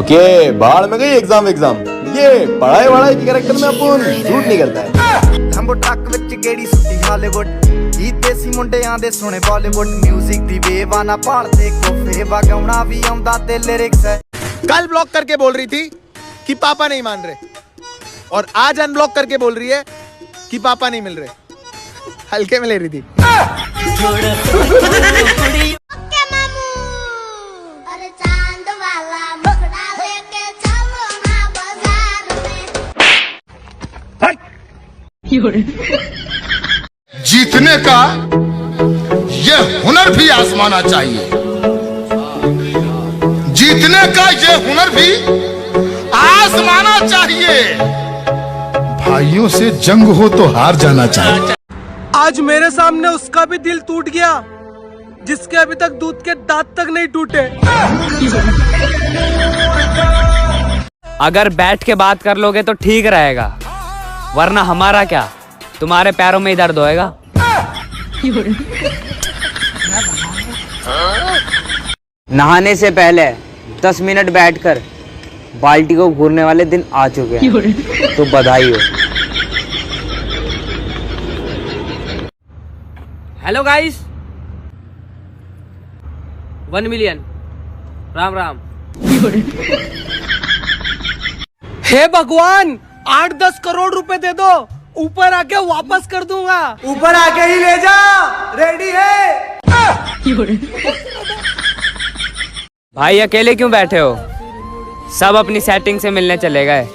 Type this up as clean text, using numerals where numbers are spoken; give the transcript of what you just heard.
Okay बाहर में गई एग्जाम ये पढ़ाई वढ़ाई के कैरेक्टर में अपन सूट नहीं करता है। लंबो ट्रक विच गेड़ी सुटी हॉलीवुड ई देसी मुंडियां दे सोने बॉलीवुड म्यूजिक दी वेव आना भालते कोफे वगाउणा भी आउंदा ते लिरिक्स है। कल ब्लॉक करके बोल रही थी कि पापा नहीं मान रहे और आज अनब्लॉक करके बोल रही है कि पापा नहीं मिल रहे। हल्के में ले रही थी। जीतने का ये हुनर भी आजमाना चाहिए। जीतने का ये हुनर भी आजमाना चाहिए। भाइयों से जंग हो तो हार जाना चाहिए। आज मेरे सामने उसका भी दिल टूट गया जिसके अभी तक दूध के दांत तक नहीं टूटे। अगर बैठ के बात कर लोगे तो ठीक रहेगा, वरना हमारा क्या, तुम्हारे पैरों में ही दर्द होएगा। नहाने से पहले 10 मिनट बैठकर बाल्टी को घूरने वाले दिन आ चुके हैं, तो बधाई हो। Hello guys, 1 million Ram Ram. हे भगवान 8-10 करोड़ रुपए दे दो, ऊपर आके वापस कर दूंगा। ऊपर आके ही ले जा, रेडी है। भाई अकेले क्यों बैठे हो? सब अपनी सेटिंग से मिलने चले गए।